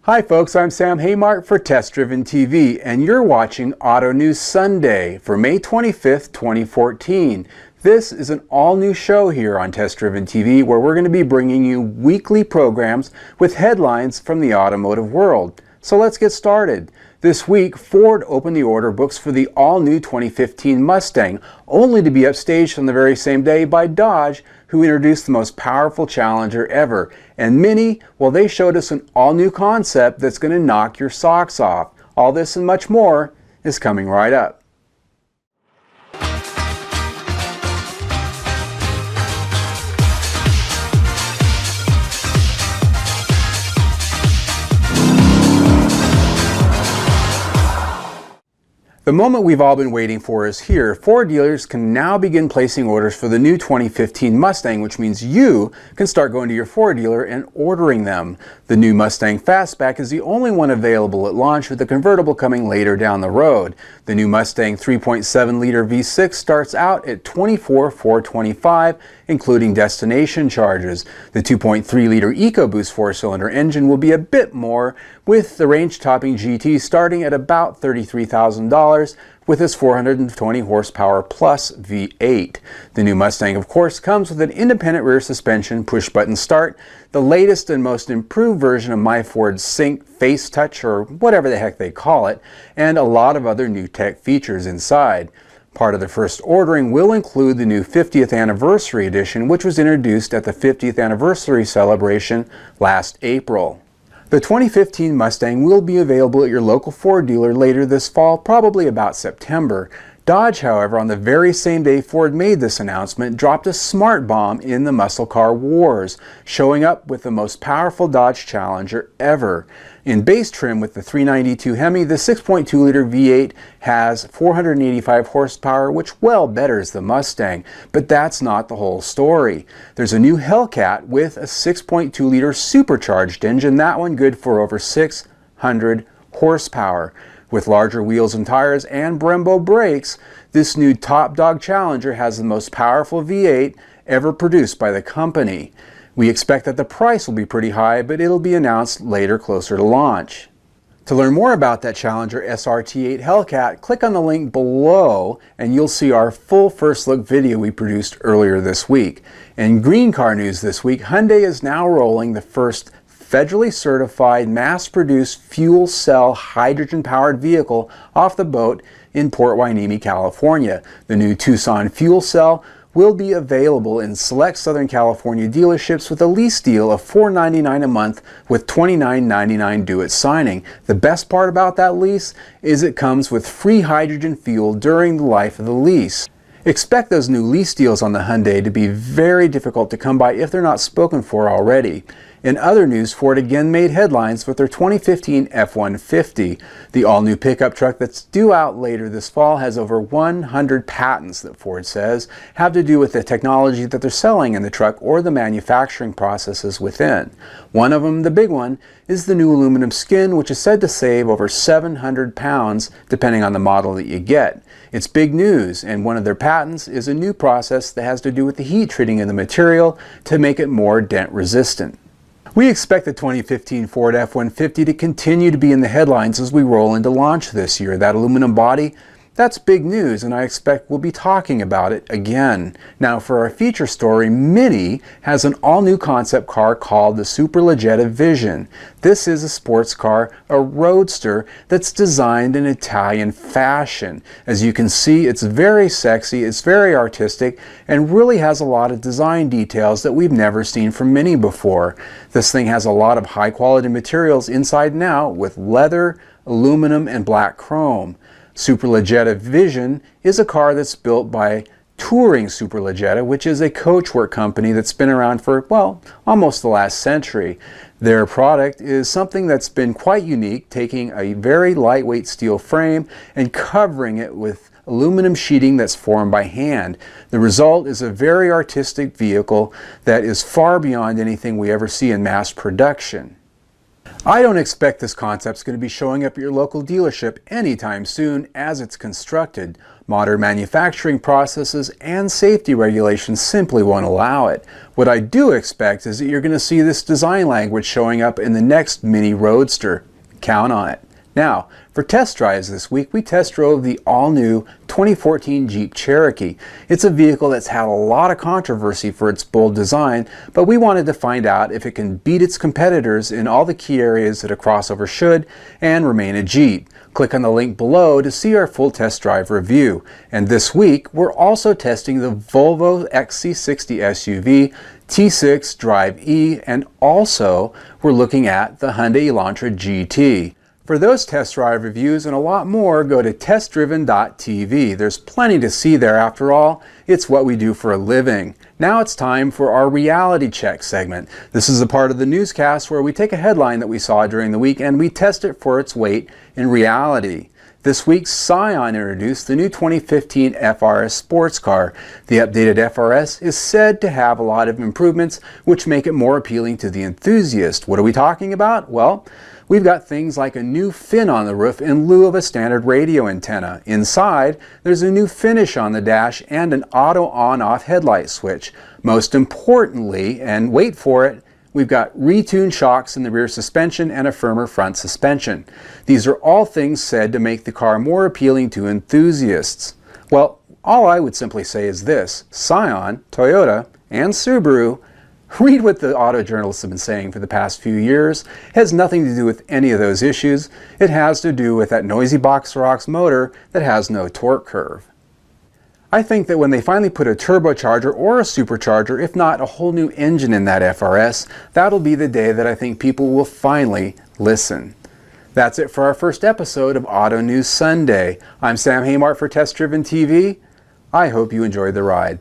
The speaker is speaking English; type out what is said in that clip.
Hi folks, I'm Sam Haymark for Test Driven TV, and you're watching Auto News Sunday for May 25th, 2014. This is an all-new show here on Test Driven TV where we're going to be bringing you weekly programs with headlines from the automotive world. So let's get started. This week, Ford opened the order books for the all-new 2015 Mustang, only to be upstaged on the very same day by Dodge, who introduced the most powerful Challenger ever. And Mini, well, they showed us an all-new concept that's going to knock your socks off. All this and much more is coming right up. The moment we've all been waiting for is here. Ford dealers can now begin placing orders for the new 2015 Mustang, which means you can start going to your Ford dealer and ordering them. The new Mustang Fastback is the only one available at launch, with the convertible coming later down the road. The new Mustang 3.7-liter V6 starts out at $24,425, including destination charges. The 2.3-liter EcoBoost 4-cylinder engine will be a bit more, with the range-topping GT starting at about $33,000 with its 420 horsepower plus V8. The new Mustang, of course, comes with an independent rear suspension, push-button start, the latest and most improved version of MyFord Sync Face Touch, or whatever the heck they call it, and a lot of other new tech features inside. Part of the first ordering will include the new 50th Anniversary Edition, which was introduced at the 50th Anniversary celebration last April. The 2015 Mustang will be available at your local Ford dealer later this fall, probably about September. Dodge, however, on the very same day Ford made this announcement, dropped a smart bomb in the muscle car wars, showing up with the most powerful Dodge Challenger ever. In base trim with the 392 Hemi, the 6.2-liter V8 has 485 horsepower, which well betters the Mustang. But that's not the whole story. There's a new Hellcat with a 6.2-liter supercharged engine, that one good for over 600 horsepower. With larger wheels and tires and Brembo brakes, this new top dog Challenger has the most powerful V8 ever produced by the company. We expect that the price will be pretty high, but it'll be announced later, closer to launch. To learn more about that Challenger SRT Hellcat, click on the link below and you'll see our full first look video we produced earlier this week. In green car news this week, Hyundai is now rolling the first federally certified, mass-produced fuel cell hydrogen-powered vehicle off the boat in Port Hueneme, California. The new Tucson Fuel Cell will be available in select Southern California dealerships with a lease deal of $499 a month with $29.99 due at signing. The best part about that lease is it comes with free hydrogen fuel during the life of the lease. Expect those new lease deals on the Hyundai to be very difficult to come by if they're not spoken for already. In other news, Ford again made headlines with their 2015 F-150. The all-new pickup truck that's due out later this fall has over 100 patents that Ford says have to do with the technology that they're selling in the truck or the manufacturing processes within. One of them, the big one, is the new aluminum skin, which is said to save over 700 pounds depending on the model that you get. It's big news, and one of their patents is a new process that has to do with the heat treating of the material to make it more dent resistant. We expect the 2015 Ford F-150 to continue to be in the headlines as we roll into launch this year. That aluminum body, that's big news, and I expect we'll be talking about it again. Now for our feature story, Mini has an all-new concept car called the Superleggera Vision. This is a sports car, a roadster, that's designed in Italian fashion. As you can see, it's very sexy, it's very artistic, and really has a lot of design details that we've never seen from Mini before. This thing has a lot of high-quality materials inside and out with leather, aluminum, and black chrome. Superleggera Vision is a car that's built by Touring Superleggera, which is a coachwork company that's been around for, well, almost the last century. Their product is something that's been quite unique, taking a very lightweight steel frame and covering it with aluminum sheeting that's formed by hand. The result is a very artistic vehicle that is far beyond anything we ever see in mass production. I don't expect this concept's going to be showing up at your local dealership anytime soon as it's constructed. Modern manufacturing processes and safety regulations simply won't allow it. What I do expect is that you're going to see this design language showing up in the next Mini Roadster. Count on it. Now, for test drives this week, we test drove the all-new 2014 Jeep Cherokee. It's a vehicle that's had a lot of controversy for its bold design, but we wanted to find out if it can beat its competitors in all the key areas that a crossover should and remain a Jeep. Click on the link below to see our full test drive review. And this week, we're also testing the Volvo XC60 SUV, T6 Drive E, and also we're looking at the Hyundai Elantra GT. For those test drive reviews and a lot more, go to testdriven.tv. There's plenty to see there after all. It's what we do for a living. Now it's time for our reality check segment. This is a part of the newscast where we take a headline that we saw during the week and we test it for its weight in reality. This week, Scion introduced the new 2015 FR-S sports car. The updated FR-S is said to have a lot of improvements which make it more appealing to the enthusiast. What are we talking about? Well, we've got things like a new fin on the roof in lieu of a standard radio antenna. Inside, there's a new finish on the dash and an auto on-off headlight switch. Most importantly, and wait for it, we've got retuned shocks in the rear suspension and a firmer front suspension. These are all things said to make the car more appealing to enthusiasts. Well, all I would simply say is this: Scion, Toyota, and Subaru, read what the auto journalists have been saying for the past few years. It has nothing to do with any of those issues. It has to do with that noisy boxer ox motor that has no torque curve. I think that when they finally put a turbocharger or a supercharger, if not a whole new engine in that FR-S, that'll be the day that I think people will finally listen. That's it for our first episode of Auto News Sunday. I'm Sam Haymart for Test Driven TV. I hope you enjoyed the ride.